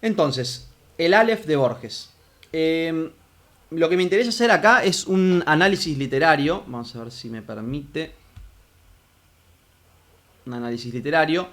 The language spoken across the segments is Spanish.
Entonces, el Aleph de Borges. Lo que me interesa hacer acá es un análisis literario. Vamos a ver si me permite. Un análisis literario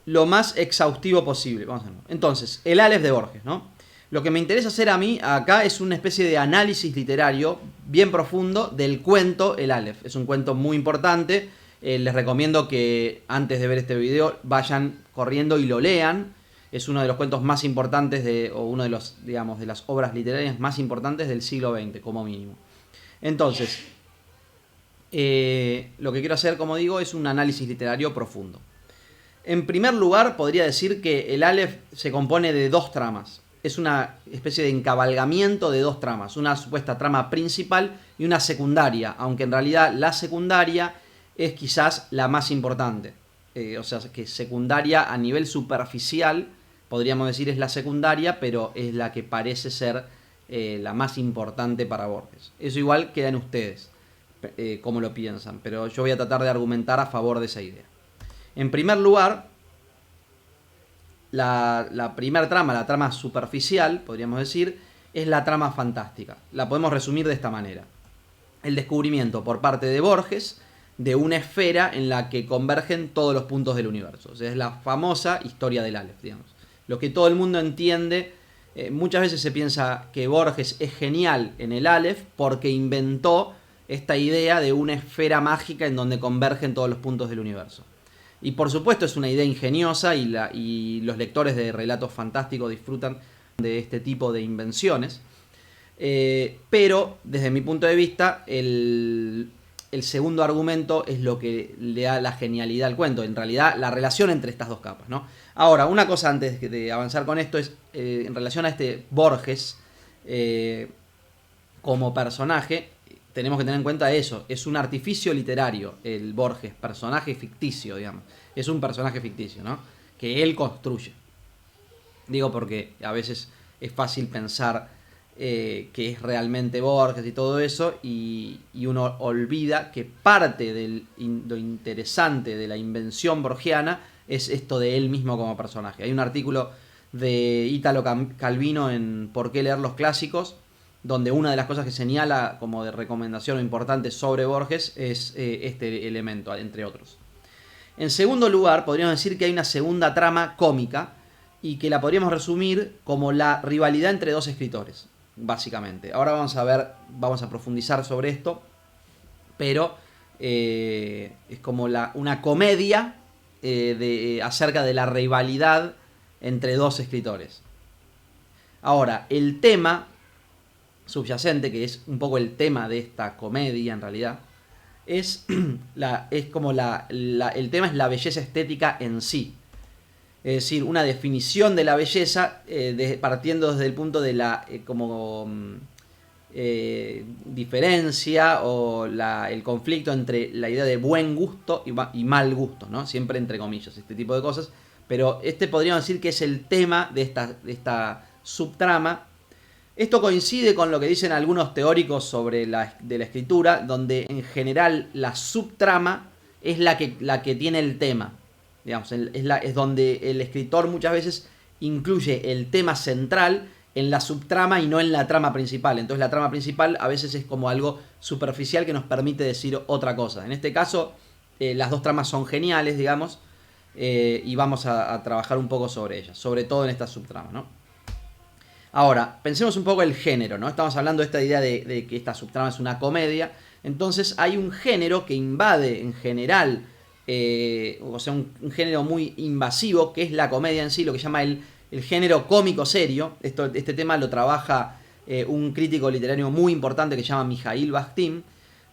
lo más exhaustivo posible. Vamos a ver. Entonces, el Aleph de Borges, ¿no? Lo que me interesa hacer a mí acá es una especie de análisis literario bien profundo del cuento El Aleph. Es un cuento muy importante. Les recomiendo que antes de ver este video vayan corriendo y lo lean. Es uno de los cuentos más importantes o uno de los, digamos, de las obras literarias más importantes del siglo XX, como mínimo. Entonces, lo que quiero hacer, como digo, es un análisis literario profundo. En primer lugar, podría decir que el Aleph se compone de dos tramas. Es una especie de encabalgamiento de dos tramas. Una supuesta trama principal y una secundaria, aunque en realidad la secundaria es quizás la más importante. O sea, que secundaria a nivel superficial, podríamos decir es la secundaria, pero es la que parece ser la más importante para Borges. Eso igual queda en ustedes, cómo lo piensan, pero yo voy a tratar de argumentar a favor de esa idea. En primer lugar, la primera trama, la trama superficial, podríamos decir, es la trama fantástica. La podemos resumir de esta manera. El descubrimiento por parte de Borges de una esfera en la que convergen todos los puntos del universo. O sea, es la famosa historia del Aleph, digamos. Lo que todo el mundo entiende, muchas veces se piensa que Borges es genial en el Aleph porque inventó esta idea de una esfera mágica en donde convergen todos los puntos del universo. Y por supuesto es una idea ingeniosa y los lectores de relatos fantásticos disfrutan de este tipo de invenciones. Pero desde mi punto de vista el segundo argumento es lo que le da la genialidad al cuento. En realidad la relación entre estas dos capas, ¿no? Ahora, una cosa antes de avanzar con esto es en relación a este Borges como personaje. Tenemos que tener en cuenta eso, es un artificio literario el Borges, personaje ficticio, digamos. Es un personaje ficticio, ¿no? Que él construye. Digo porque a veces es fácil pensar que es realmente Borges y todo eso, y uno olvida que parte de lo interesante de la invención borgiana es esto de él mismo como personaje. Hay un artículo de Ítalo Calvino en ¿Por qué leer los clásicos?, donde una de las cosas que señala como de recomendación o importante sobre Borges es este elemento, entre otros. En segundo lugar, podríamos decir que hay una segunda trama cómica y que la podríamos resumir como la rivalidad entre dos escritores, básicamente. Ahora vamos a profundizar sobre esto, pero es como una comedia acerca de la rivalidad entre dos escritores. Ahora, el tema subyacente, que es un poco el tema de esta comedia en realidad, el tema es la belleza estética en sí. Es decir, una definición de la belleza partiendo desde el punto de la diferencia o el conflicto entre la idea de buen gusto y mal gusto, ¿no? Siempre entre comillas, este tipo de cosas. Pero podríamos decir que es el tema de esta subtrama. Esto coincide con lo que dicen algunos teóricos sobre de la escritura, donde en general la subtrama es la que tiene el tema. Digamos, es donde el escritor muchas veces incluye el tema central en la subtrama y no en la trama principal. Entonces la trama principal a veces es como algo superficial que nos permite decir otra cosa. En este caso, las dos tramas son geniales, digamos, y vamos a trabajar un poco sobre ellas, sobre todo en esta subtrama, ¿no? Ahora, pensemos un poco el género, ¿no? Estamos hablando de esta idea de que esta subtrama es una comedia. Entonces hay un género que invade en general, o sea, un género muy invasivo, que es la comedia en sí, lo que llama el género cómico serio. Este tema lo trabaja un crítico literario muy importante que se llama Mijaíl Bakhtin.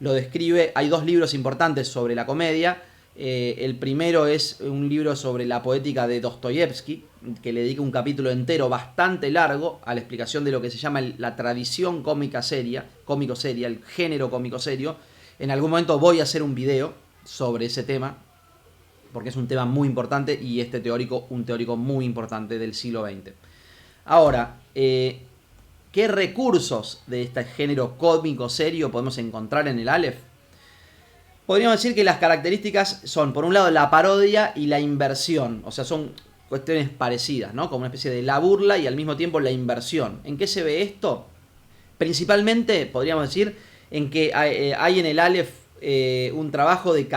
Lo describe, hay dos libros importantes sobre la comedia. El primero es un libro sobre la poética de Dostoyevsky, que le dedica un capítulo entero bastante largo a la explicación de lo que se llama la tradición cómico seria, el género cómico serio. En algún momento voy a hacer un video sobre ese tema, porque es un tema muy importante y un teórico muy importante del siglo XX. Ahora, ¿qué recursos de este género cómico serio podemos encontrar en el Aleph? Podríamos decir que las características son, por un lado, la parodia y la inversión. O sea, son cuestiones parecidas, ¿no? Como una especie de la burla y al mismo tiempo la inversión. ¿En qué se ve esto? Principalmente, podríamos decir, en que hay en el Aleph un trabajo de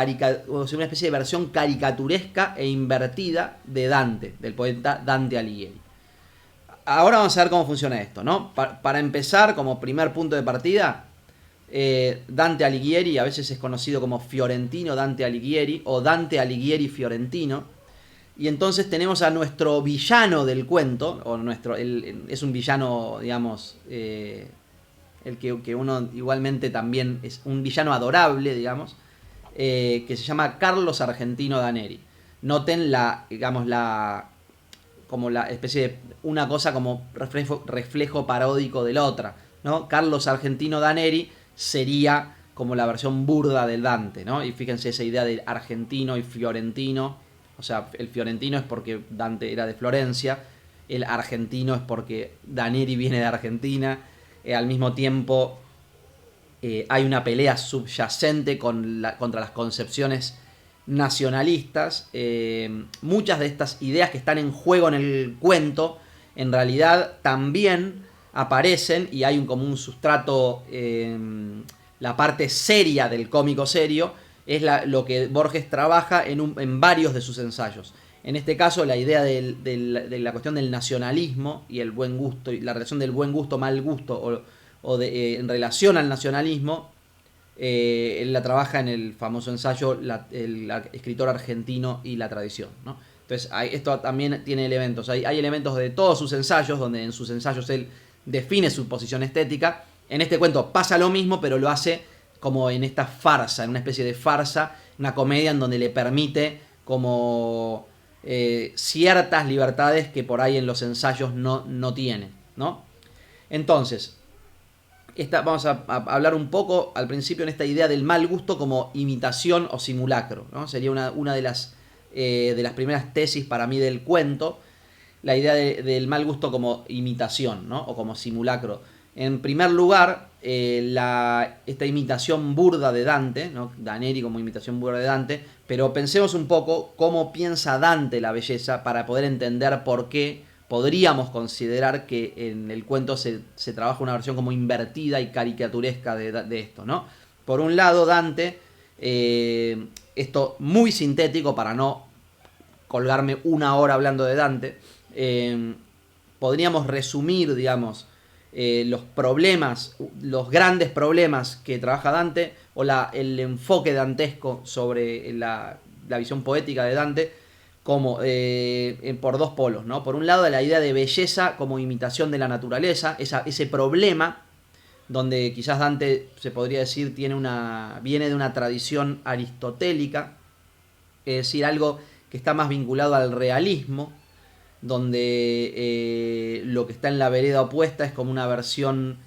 o sea, una especie de versión caricaturesca e invertida de Dante, del poeta Dante Alighieri. Ahora vamos a ver cómo funciona esto, ¿no? Para empezar, como primer punto de partida, Dante Alighieri, a veces es conocido como Fiorentino Dante Alighieri o Dante Alighieri Fiorentino. Y entonces tenemos a nuestro villano del cuento, o es un villano, digamos, el que uno igualmente también es un villano adorable, digamos, que se llama Carlos Argentino Daneri. Noten como la especie de una cosa como reflejo paródico de la otra, ¿no? Carlos Argentino Daneri sería como la versión burda del Dante, ¿no? Y fíjense esa idea de argentino y fiorentino. O sea, el fiorentino es porque Dante era de Florencia, el argentino es porque Daneri viene de Argentina. Al mismo tiempo hay una pelea subyacente contra las concepciones nacionalistas. Muchas de estas ideas que están en juego en el cuento en realidad también aparecen y hay como un sustrato, la parte seria del cómico serio es lo que Borges trabaja en varios de sus ensayos. En este caso la idea de la cuestión del nacionalismo y el buen gusto, y la relación del buen gusto, mal gusto en relación al nacionalismo, él la trabaja en el famoso ensayo el escritor argentino y la tradición, ¿no? Entonces esto también tiene elementos, hay elementos de todos sus ensayos, donde en sus ensayos él define su posición estética. En este cuento pasa lo mismo, pero lo hace como en esta farsa, en una especie de farsa, una comedia en donde le permite como ciertas libertades que por ahí en los ensayos no tiene, ¿no? Entonces, vamos a hablar un poco al principio en esta idea del mal gusto como imitación o simulacro, ¿no? Sería una de las primeras tesis para mí del cuento, la idea del mal gusto como imitación, ¿no? O como simulacro. En primer lugar, esta imitación burda de Dante, ¿no? Daneri como imitación burda de Dante, pero pensemos un poco cómo piensa Dante la belleza para poder entender por qué podríamos considerar que en el cuento se trabaja una versión como invertida y caricaturesca de esto, ¿no? Por un lado, Dante, esto muy sintético para no colgarme una hora hablando de Dante, podríamos resumir, digamos, los grandes problemas que trabaja Dante, o el enfoque dantesco sobre la visión poética de Dante, como por dos polos, ¿no? Por un lado, la idea de belleza como imitación de la naturaleza, ese problema donde quizás Dante, se podría decir, viene de una tradición aristotélica, es decir, algo que está más vinculado al realismo, donde lo que está en la vereda opuesta es como una versión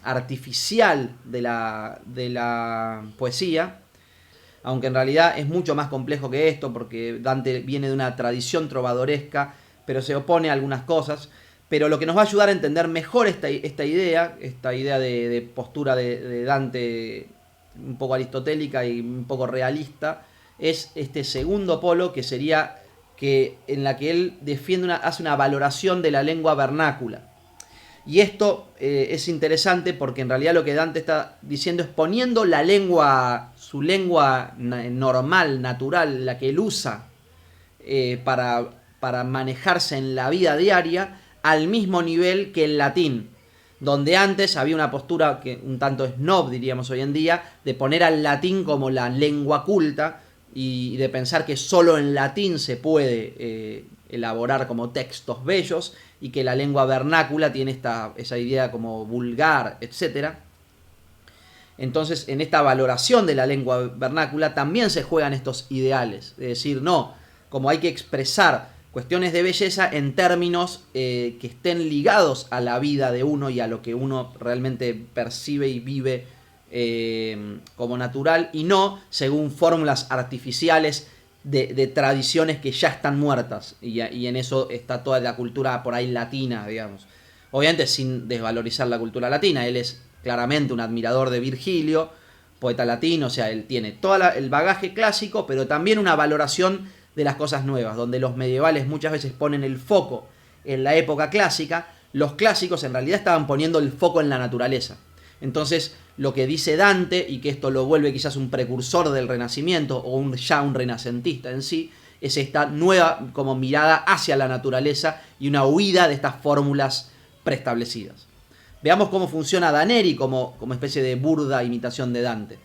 artificial de la poesía, aunque en realidad es mucho más complejo que esto, porque Dante viene de una tradición trovadoresca, pero se opone a algunas cosas. Pero lo que nos va a ayudar a entender mejor esta idea de postura de Dante un poco aristotélica y un poco realista, es este segundo polo, que sería en la que él hace una valoración de la lengua vernácula. Y esto es interesante porque en realidad lo que Dante está diciendo es poniendo su lengua normal, natural, la que él usa para manejarse en la vida diaria, al mismo nivel que el latín, donde antes había una postura que un tanto snob, diríamos hoy en día, de poner al latín como la lengua culta y de pensar que solo en latín se puede elaborar como textos bellos, y que la lengua vernácula tiene esa idea como vulgar, etc. Entonces, en esta valoración de la lengua vernácula también se juegan estos ideales, es decir, no, como hay que expresar cuestiones de belleza en términos que estén ligados a la vida de uno y a lo que uno realmente percibe y vive como natural, y no según fórmulas artificiales de tradiciones que ya están muertas, y en eso está toda la cultura por ahí latina, digamos. Obviamente sin desvalorizar la cultura latina, él es claramente un admirador de Virgilio, poeta latino, o sea, él tiene todo el bagaje clásico, pero también una valoración de las cosas nuevas, donde los medievales muchas veces ponen el foco en la época clásica, los clásicos en realidad estaban poniendo el foco en la naturaleza. Entonces, lo que dice Dante, y que esto lo vuelve quizás un precursor del Renacimiento, o ya un renacentista en sí, es esta nueva como mirada hacia la naturaleza y una huida de estas fórmulas preestablecidas. Veamos cómo funciona Daneri como especie de burda imitación de Dante.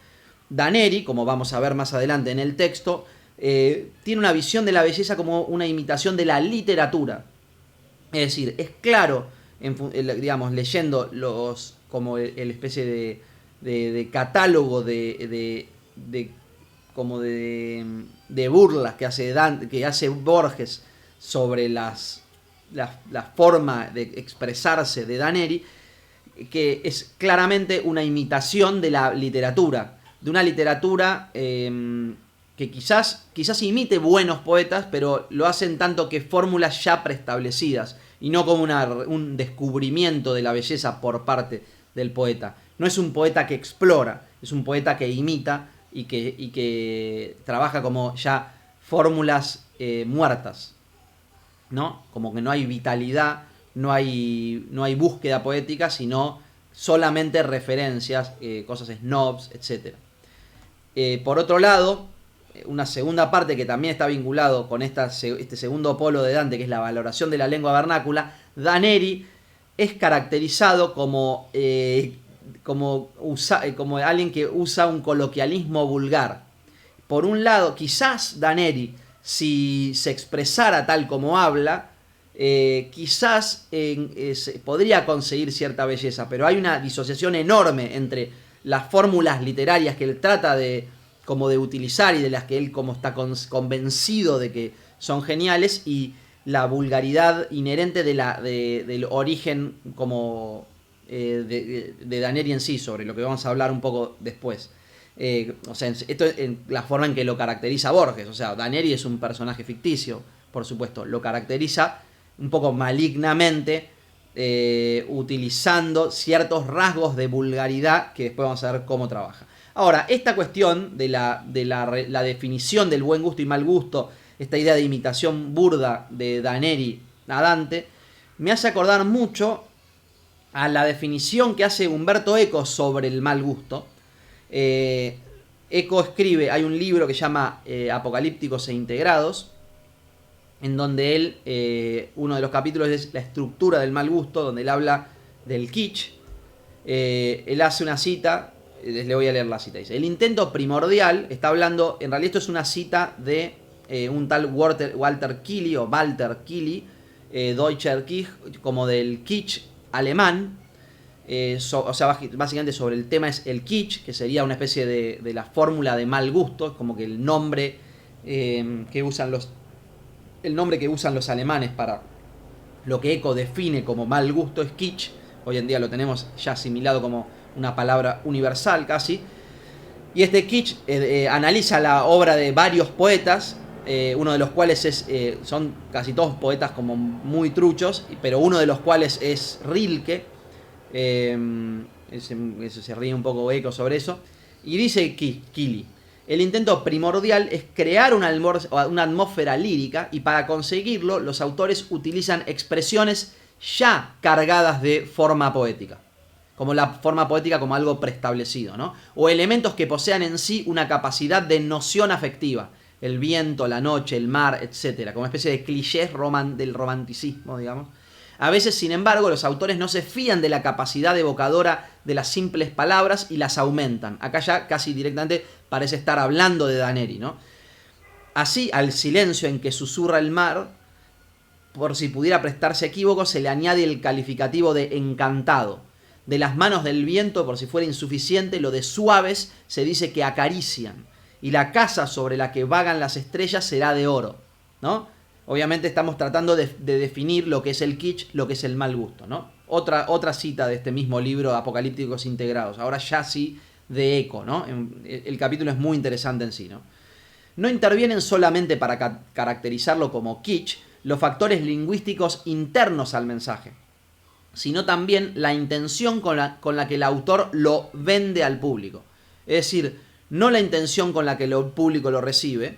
Daneri, como vamos a ver más adelante en el texto, tiene una visión de la belleza como una imitación de la literatura. Es decir, es claro, digamos, leyendo como el especie de catálogo de burlas que hace Dante, que hace Borges sobre la forma de expresarse de Daneri, que es claramente una imitación de la literatura, de una literatura que quizás imite buenos poetas, pero lo hacen tanto que fórmulas ya preestablecidas y no como un descubrimiento de la belleza por parte del poeta. No es un poeta que explora, es un poeta que imita y que trabaja como ya fórmulas muertas, ¿no? Como que no hay vitalidad, no hay búsqueda poética, sino solamente referencias, cosas snobs, etc. Por otro lado, una segunda parte que también está vinculado con este segundo polo de Dante, que es la valoración de la lengua vernácula, Daneri es caracterizado como alguien que usa un coloquialismo vulgar. Por un lado, quizás Daneri, si se expresara tal como habla, quizás podría conseguir cierta belleza, pero hay una disociación enorme entre las fórmulas literarias que él trata de utilizar y de las que él como está convencido de que son geniales, y la vulgaridad inherente del origen como de Daneri en sí, sobre lo que vamos a hablar un poco después. O sea, esto es la forma en que lo caracteriza Borges. O sea, Daneri es un personaje ficticio, por supuesto, lo caracteriza un poco malignamente, utilizando ciertos rasgos de vulgaridad que después vamos a ver cómo trabaja. Ahora, esta cuestión de la definición del buen gusto y mal gusto, esta idea de imitación burda de Daneri a Dante, me hace acordar mucho a la definición que hace Umberto Eco sobre el mal gusto. Eco escribe, hay un libro que se llama Apocalípticos e Integrados, en donde él, uno de los capítulos es la estructura del mal gusto, donde él habla del kitsch. Él hace una cita, le voy a leer la cita, dice: el intento primordial, está hablando, en realidad esto es una cita de un tal Walter Killy, o Walter Killy, Deutscher Kitsch, como del kitsch alemán. O sea, básicamente sobre el tema es el kitsch, que sería una especie de la fórmula de mal gusto, como que el nombre que usan los alemanes para lo que Eco define como mal gusto es kitsch. Hoy en día lo tenemos ya asimilado como una palabra universal casi. Y este kitsch analiza la obra de varios poetas, uno de los cuales son casi todos poetas como muy truchos, pero uno de los cuales es Rilke. Se ríe un poco Eco sobre eso. Y dice Killy: el intento primordial es crear una atmósfera lírica, y para conseguirlo los autores utilizan expresiones ya cargadas de forma poética, como la forma poética como algo preestablecido, ¿no? O elementos que posean en sí una capacidad de noción afectiva, el viento, la noche, el mar, etc., como una especie de clichés del romanticismo, digamos. A veces, sin embargo, los autores no se fían de la capacidad evocadora de las simples palabras y las aumentan. Acá ya casi directamente parece estar hablando de Daneri, ¿no? Así, al silencio en que susurra el mar, por si pudiera prestarse equívoco, se le añade el calificativo de encantado. De las manos del viento, por si fuera insuficiente, lo de suaves se dice que acarician. Y la casa sobre la que vagan las estrellas será de oro, ¿no? Obviamente estamos tratando de definir lo que es el kitsch, lo que es el mal gusto, ¿no? Otra cita de este mismo libro, Apocalípticos Integrados, ahora ya sí de Eco, ¿no? El capítulo es muy interesante en sí, ¿no? No intervienen solamente para caracterizarlo como kitsch los factores lingüísticos internos al mensaje, sino también la intención con la que el autor lo vende al público. Es decir, no la intención con la que el público lo recibe,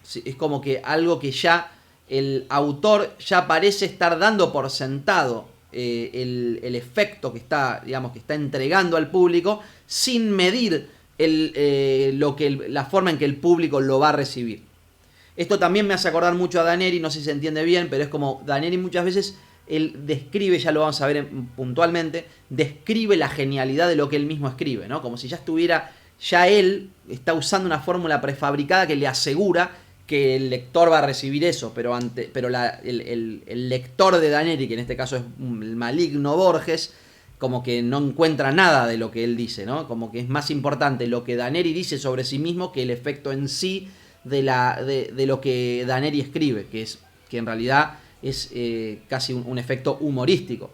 Sí, es como que algo que ya el autor ya parece estar dando por sentado el efecto que está, digamos, que está entregando al público sin medir la forma en que el público lo va a recibir. Esto también me hace acordar mucho a Daneri, no sé si se entiende bien, pero es como Daneri muchas veces, él describe, ya lo vamos a ver puntualmente, describe la genialidad de lo que él mismo escribe, ¿no? Como si ya estuviera, ya él está usando una fórmula prefabricada que le asegura que el lector va a recibir eso, pero el lector de Daneri, que en este caso es el maligno Borges, como que no encuentra nada de lo que él dice, ¿no? Como que es más importante lo que Daneri dice sobre sí mismo que el efecto en sí de lo que Daneri escribe, que en realidad es casi un efecto humorístico.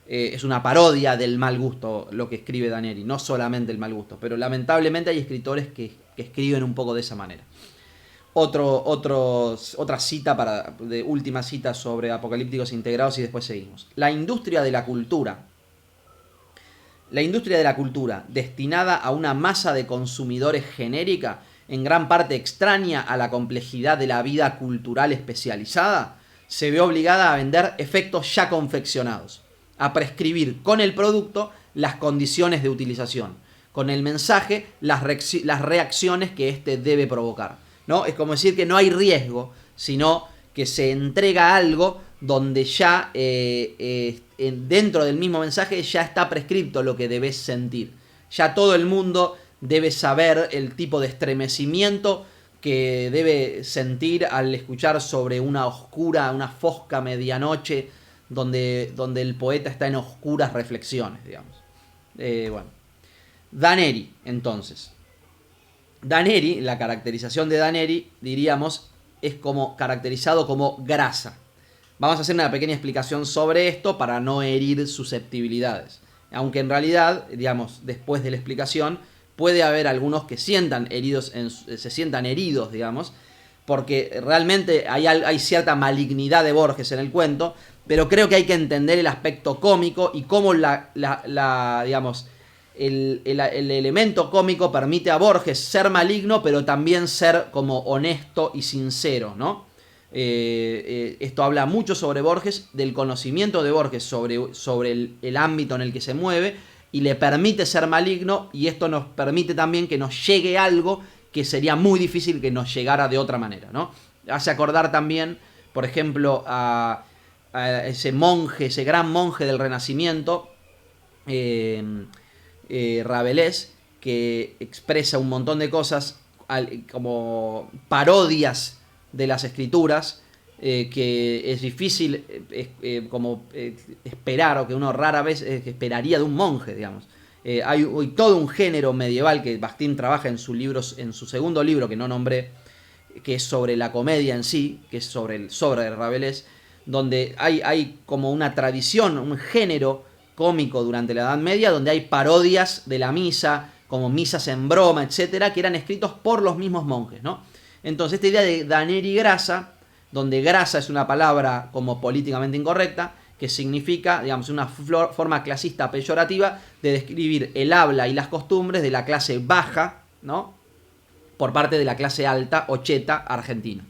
Es una parodia del mal gusto lo que escribe Daneri, no solamente el mal gusto, pero lamentablemente hay escritores que escriben un poco de esa manera. Otra cita de última cita sobre apocalípticos integrados y después seguimos. La industria de la cultura, destinada a una masa de consumidores genérica, en gran parte extraña a la complejidad de la vida cultural especializada, se ve obligada a vender efectos ya confeccionados, a prescribir con el producto las condiciones de utilización, con el mensaje las reacciones que éste debe provocar, ¿no? Es como decir que no hay riesgo, sino que se entrega algo donde ya dentro del mismo mensaje ya está prescripto lo que debes sentir. Ya todo el mundo debe saber el tipo de estremecimiento que debe sentir al escuchar sobre una fosca medianoche donde el poeta está en oscuras reflexiones, digamos. Bueno. Daneri, entonces. Daneri, la caracterización de Daneri, diríamos, es como caracterizado como grasa. Vamos a hacer una pequeña explicación sobre esto para no herir susceptibilidades. Aunque en realidad, digamos, después de la explicación, puede haber algunos que se sientan heridos, digamos, porque realmente hay cierta malignidad de Borges en el cuento, pero creo que hay que entender el aspecto cómico y cómo digamos, el elemento cómico permite a Borges ser maligno, pero también ser como honesto y sincero, ¿no? Esto habla mucho sobre Borges, del conocimiento de Borges sobre el ámbito en el que se mueve, y le permite ser maligno, y esto nos permite también que nos llegue algo que sería muy difícil que nos llegara de otra manera, ¿no? Hace acordar también, por ejemplo, a ese monje, ese gran monje del Renacimiento, Rabelais, que expresa un montón de cosas como parodias de las escrituras, que es difícil esperar, o que uno rara vez esperaría de un monje, digamos. Hay todo un género medieval que Bakhtin trabaja en su segundo libro, que no nombré, que es sobre la comedia en sí, que es sobre Rabelais, donde hay como una tradición, un género cómico durante la Edad Media, donde hay parodias de la misa, como misas en broma, etcétera, que eran escritos por los mismos monjes, ¿no? Entonces, esta idea de Daneri grasa, donde grasa es una palabra como políticamente incorrecta, que significa, digamos, una forma clasista peyorativa de describir el habla y las costumbres de la clase baja, ¿no?, por parte de la clase alta o cheta argentina.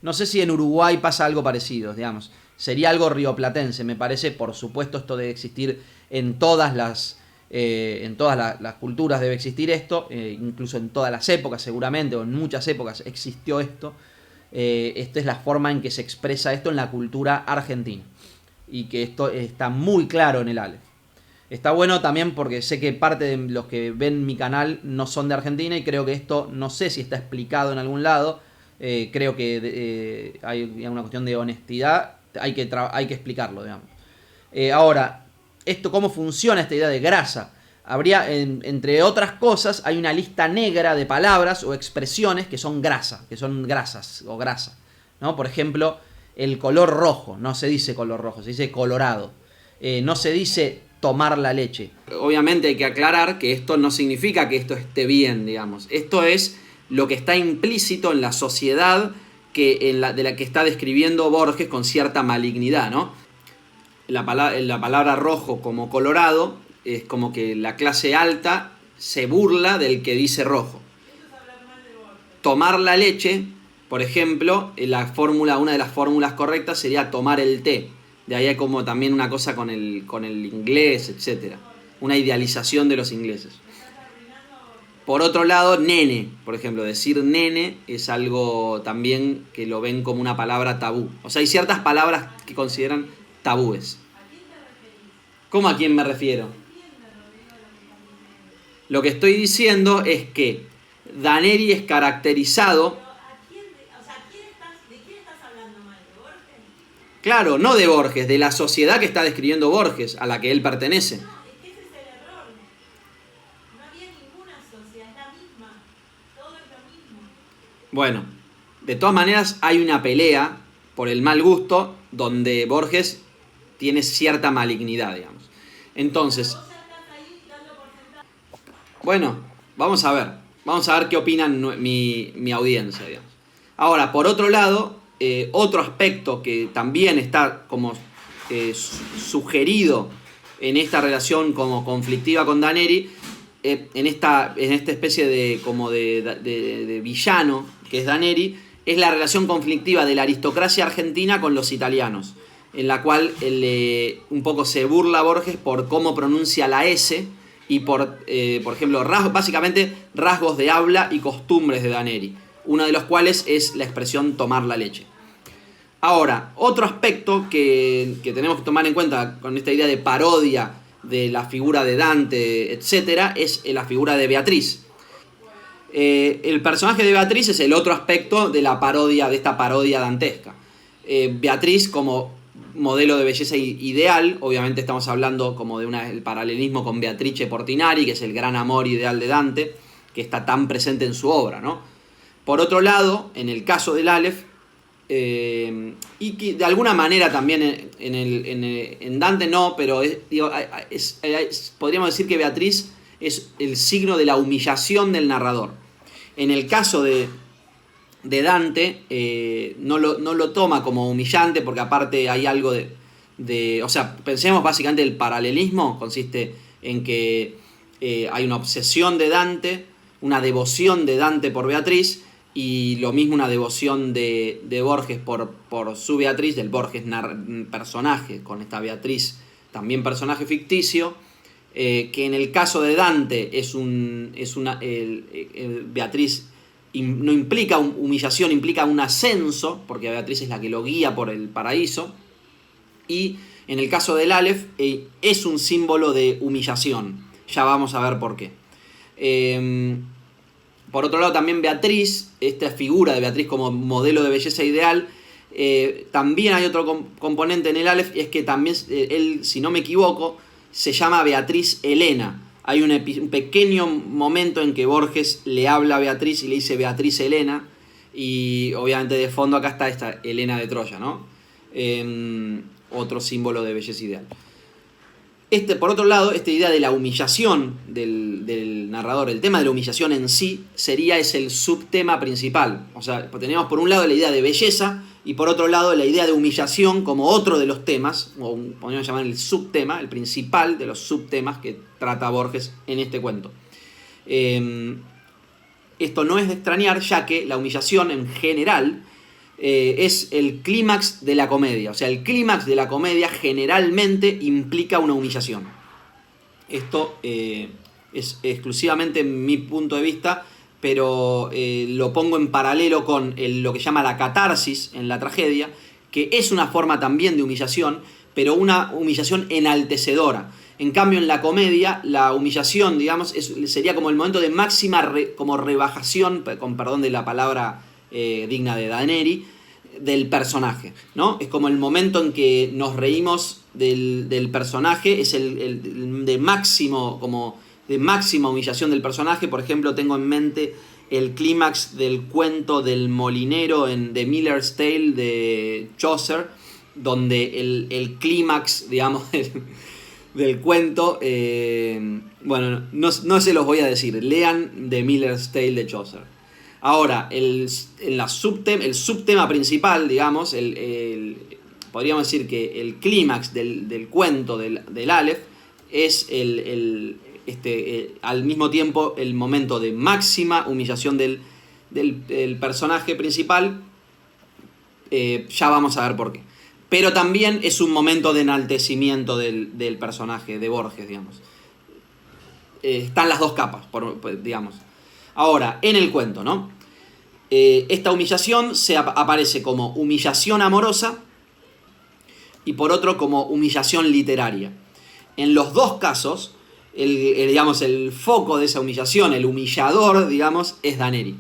No sé si en Uruguay pasa algo parecido, digamos. Sería algo rioplatense, me parece. Por supuesto, esto debe existir en todas las culturas, debe existir esto, incluso en todas las épocas seguramente, o en muchas épocas existió esto. Esta es la forma en que se expresa esto en la cultura argentina, y que esto está muy claro en el Aleph. Está bueno también porque sé que parte de los que ven mi canal no son de Argentina, y creo que esto, no sé si está explicado en algún lado. Creo que hay una cuestión de honestidad, hay que explicarlo, digamos. Ahora, ¿cómo funciona esta idea de grasa? Habría, entre otras cosas, hay una lista negra de palabras o expresiones que son grasas o grasa, ¿no? Por ejemplo, el color rojo, no se dice color rojo, se dice colorado. No se dice tomar la leche. Obviamente hay que aclarar que esto no significa que esto esté bien, digamos. Esto es lo que está implícito en la sociedad de la que está describiendo Borges con cierta malignidad, ¿no? La palabra rojo como colorado es como que la clase alta se burla del que dice rojo. Tomar la leche Por ejemplo, una de las fórmulas correctas sería tomar el té. De ahí hay como también una cosa con el inglés, etc. Una idealización de los ingleses. Por otro lado, nene, por ejemplo, decir nene es algo también que lo ven como una palabra tabú. O sea, hay ciertas palabras que consideran tabúes. ¿Cómo a quién me refiero? Lo que estoy diciendo es que Daneri es caracterizado... ¿De quién estás hablando mal? ¿De Borges? Claro, no de Borges, de la sociedad que está describiendo Borges, a la que él pertenece. No, es que ese es el error. No había ninguna sociedad, es la misma. Todo es lo mismo. Bueno, de todas maneras hay una pelea por el mal gusto donde Borges tiene cierta malignidad, digamos. Entonces... Bueno, vamos a ver qué opinan mi audiencia, digamos. Ahora, por otro lado, otro aspecto que también está como sugerido en esta relación como conflictiva con Daneri, en esta especie de villano que es Daneri, es la relación conflictiva de la aristocracia argentina con los italianos, en la cual un poco se burla Borges por cómo pronuncia la S y por ejemplo, básicamente rasgos de habla y costumbres de Daneri, uno de los cuales es la expresión tomar la leche. Ahora, otro aspecto que tenemos que tomar en cuenta con esta idea de parodia de la figura de Dante, etc., es la figura de Beatriz. El personaje de Beatriz es el otro aspecto de la parodia, de esta parodia dantesca. Beatriz como modelo de belleza ideal, obviamente estamos hablando como de el paralelismo con Beatrice Portinari, que es el gran amor ideal de Dante, que está tan presente en su obra, ¿no? Por otro lado, en el caso del Aleph, y que de alguna manera también en Dante no, pero podríamos decir que Beatriz es el signo de la humillación del narrador. En el caso de Dante, no lo toma como humillante, porque aparte hay algo o sea, pensemos básicamente el paralelismo consiste en que hay una obsesión de Dante, una devoción de Dante por Beatriz, y lo mismo una devoción de Borges por su Beatriz, del Borges personaje, con esta Beatriz también personaje ficticio, que en el caso de Dante Beatriz no implica humillación, implica un ascenso, porque Beatriz es la que lo guía por el paraíso, y en el caso del Aleph es un símbolo de humillación. Ya vamos a ver por qué. Por otro lado, también Beatriz, esta figura de Beatriz como modelo de belleza ideal, también hay otro componente en el Aleph, y es que también él, si no me equivoco, se llama Beatriz Helena. Hay un pequeño momento en que Borges le habla a Beatriz y le dice Beatriz Helena, y obviamente de fondo acá está esta Helena de Troya, ¿no? Otro símbolo de belleza ideal. Por otro lado, esta idea de la humillación del narrador, el tema de la humillación en sí, es el subtema principal. O sea, tenemos por un lado la idea de belleza y por otro lado la idea de humillación como otro de los temas, o podríamos llamar el subtema, el principal de los subtemas que trata Borges en este cuento. Esto no es de extrañar, ya que la humillación en general es el clímax de la comedia. O sea, el clímax de la comedia generalmente implica una humillación. Esto es exclusivamente mi punto de vista, pero lo pongo en paralelo con lo que llama la catarsis en la tragedia, que es una forma también de humillación, pero una humillación enaltecedora. En cambio, en la comedia, la humillación, digamos, sería como el momento de máxima como rebajación, con perdón de la palabra digna de Daneri, del personaje, ¿no? Es como el momento en que nos reímos del personaje, es el de máxima humillación del personaje. Por ejemplo, tengo en mente el clímax del cuento del molinero de Miller's Tale de Chaucer, donde el clímax, digamos, del cuento, bueno, no se los voy a decir, lean The Miller's Tale de Chaucer. Ahora, el subtema principal, digamos, podríamos decir que el clímax del cuento del Aleph es al mismo tiempo el momento de máxima humillación del del personaje principal, ya vamos a ver por qué. Pero también es un momento de enaltecimiento del personaje de Borges, digamos. Están las dos capas, digamos. Ahora, en el cuento, ¿no? Esta humillación aparece como humillación amorosa y por otro como humillación literaria. En los dos casos, digamos, el foco de esa humillación, el humillador, digamos, es Daneri.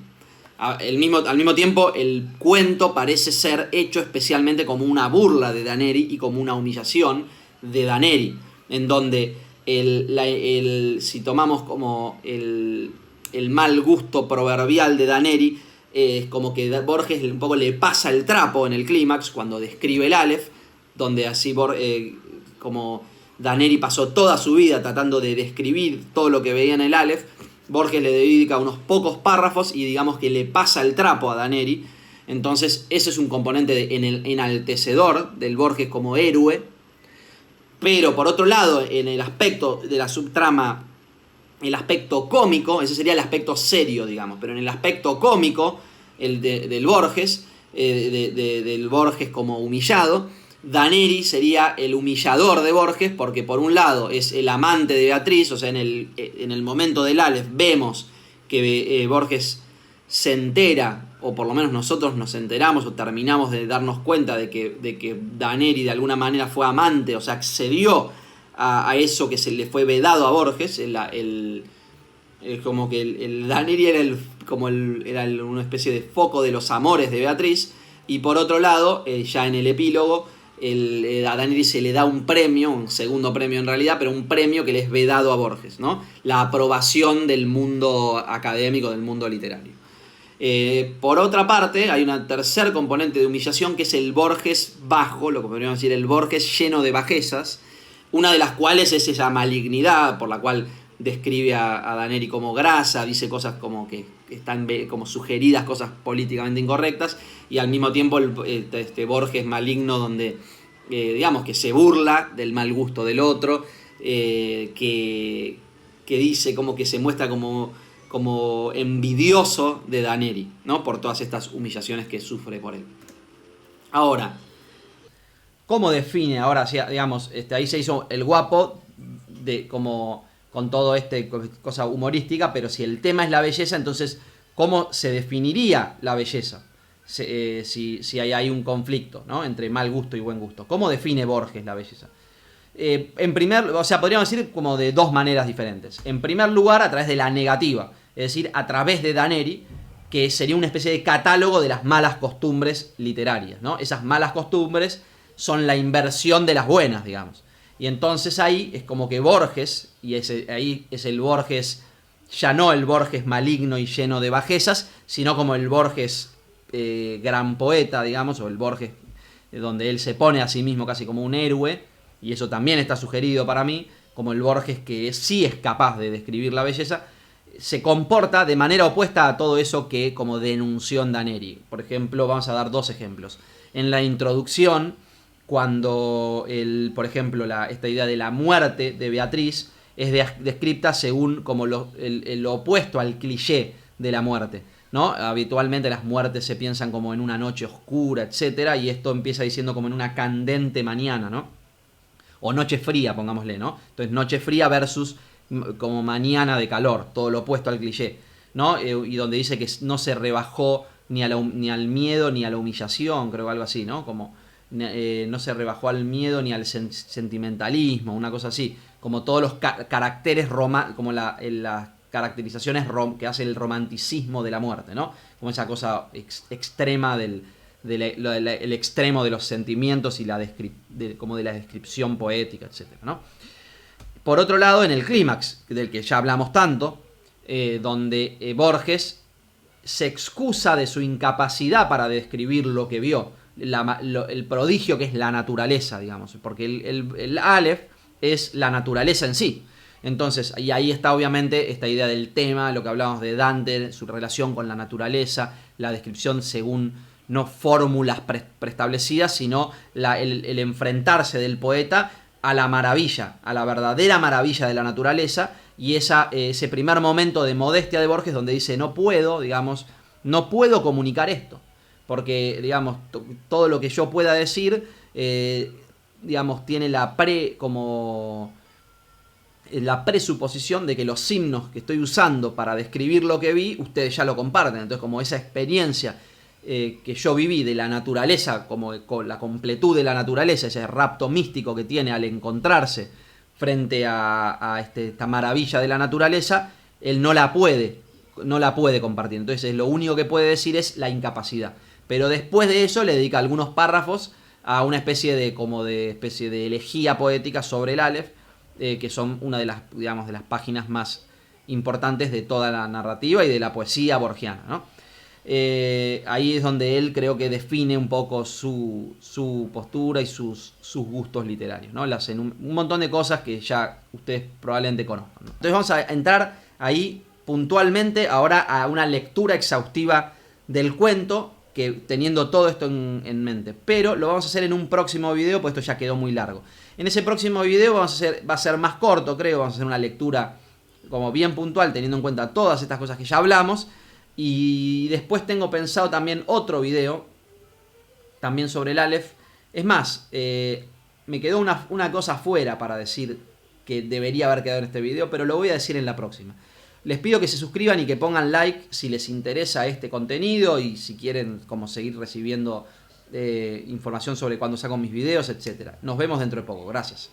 Al mismo tiempo, el cuento parece ser hecho especialmente como una burla de Daneri y como una humillación de Daneri, en donde si tomamos como el mal gusto proverbial de Daneri, es como que Borges un poco le pasa el trapo en el clímax cuando describe el Aleph, donde así como Daneri pasó toda su vida tratando de describir todo lo que veía en el Aleph, Borges le dedica unos pocos párrafos y digamos que le pasa el trapo a Daneri. Entonces ese es un componente enaltecedor del Borges como héroe. Pero por otro lado, en el aspecto de la subtrama, el aspecto cómico, ese sería el aspecto serio, digamos, pero en el aspecto cómico, del Borges, del Borges como humillado, Daneri sería el humillador de Borges, porque por un lado es el amante de Beatriz, o sea, en el momento del Aleph vemos que Borges se entera, o por lo menos nosotros nos enteramos o terminamos de darnos cuenta de que Daneri de alguna manera fue amante, o sea, accedió a eso que se le fue vedado a Borges, como que el Daneri era una especie de foco de los amores de Beatriz, y por otro lado, ya en el epílogo, a Daneri se le da un premio, un segundo premio en realidad, pero un premio que le es vedado a Borges, ¿no? La aprobación del mundo académico, del mundo literario. Por otra parte, hay una tercer componente de humillación que es el Borges bajo, lo que podríamos decir el Borges lleno de bajezas, una de las cuales es esa malignidad por la cual describe a Daneri como grasa, dice cosas como que están como sugeridas, cosas políticamente incorrectas, y al mismo tiempo este Borges maligno donde digamos que se burla del mal gusto del otro, que dice como que se muestra como envidioso de Daneri, ¿no? Por todas estas humillaciones que sufre por él. Ahora, ¿cómo define? Ahora, digamos, ahí se hizo el guapo como con todo cosa humorística, pero si el tema es la belleza, entonces, ¿cómo se definiría la belleza? Si hay un conflicto, ¿no? Entre mal gusto y buen gusto. ¿Cómo define Borges la belleza? Podríamos decir como de dos maneras diferentes. En primer lugar, a través de la negativa, es decir, a través de Daneri, que sería una especie de catálogo de las malas costumbres literarias, ¿no? Esas malas costumbres son la inversión de las buenas, digamos. Y entonces ahí es como que Borges, y ahí es el Borges, ya no el Borges maligno y lleno de bajezas, sino como el Borges gran poeta, digamos, o el Borges donde él se pone a sí mismo casi como un héroe, y eso también está sugerido para mí, como el Borges que sí es capaz de describir la belleza, se comporta de manera opuesta a todo eso que como denunció en Daneri. Por ejemplo, vamos a dar dos ejemplos. En la introducción, cuando por ejemplo esta idea de la muerte de Beatriz es descrita según como lo opuesto al cliché de la muerte, ¿no? Habitualmente las muertes se piensan como en una noche oscura, etcétera, y esto empieza diciendo como en una candente mañana, ¿no? O noche fría, pongámosle, ¿no? Entonces noche fría versus como mañana de calor, todo lo opuesto al cliché, ¿no? Y donde dice que no se rebajó ni al miedo ni a la humillación, creo que algo así, ¿no? Como no se rebajó al miedo ni al sentimentalismo, una cosa así, como todos los caracteres como las caracterizaciones que hace el romanticismo de la muerte, ¿no? Como esa cosa extrema el extremo de los sentimientos y como de la descripción poética, etcétera, ¿no? Por otro lado, en el clímax, del que ya hablamos tanto, donde Borges se excusa de su incapacidad para describir lo que vio, el prodigio que es la naturaleza, digamos, porque el Aleph es la naturaleza en sí. Entonces, y ahí está obviamente esta idea del tema, lo que hablábamos de Dante, su relación con la naturaleza, la descripción según no fórmulas preestablecidas, sino el enfrentarse del poeta a la maravilla, a la verdadera maravilla de la naturaleza, y ese primer momento de modestia de Borges donde dice no puedo, digamos, no puedo comunicar esto. Porque, digamos, todo lo que yo pueda decir, digamos, tiene la presuposición de que los signos que estoy usando para describir lo que vi, ustedes ya lo comparten. Entonces, como esa experiencia que yo viví de la naturaleza, como con la completud de la naturaleza, ese rapto místico que tiene al encontrarse frente a esta maravilla de la naturaleza, él no la puede compartir. Entonces, lo único que puede decir es la incapacidad. Pero después de eso le dedica algunos párrafos a una especie de elegía poética sobre el Aleph, que son una de las, digamos, de las páginas más importantes de toda la narrativa y de la poesía borgiana, ¿no? Ahí es donde él creo que define un poco su postura y sus gustos literarios, ¿no? Le hacen un montón de cosas que ya ustedes probablemente conozcan, ¿no? Entonces vamos a entrar ahí puntualmente ahora a una lectura exhaustiva del cuento, que teniendo todo esto en mente. Pero lo vamos a hacer en un próximo video, pues esto ya quedó muy largo. En ese próximo video va a ser más corto, creo. Vamos a hacer una lectura como bien puntual, teniendo en cuenta todas estas cosas que ya hablamos. Y después tengo pensado también otro video, también sobre el Aleph. Es más, me quedó una cosa fuera para decir que debería haber quedado en este video, pero lo voy a decir en la próxima. Les pido que se suscriban y que pongan like si les interesa este contenido y si quieren como seguir recibiendo información sobre cuando saco mis videos, etc. Nos vemos dentro de poco. Gracias.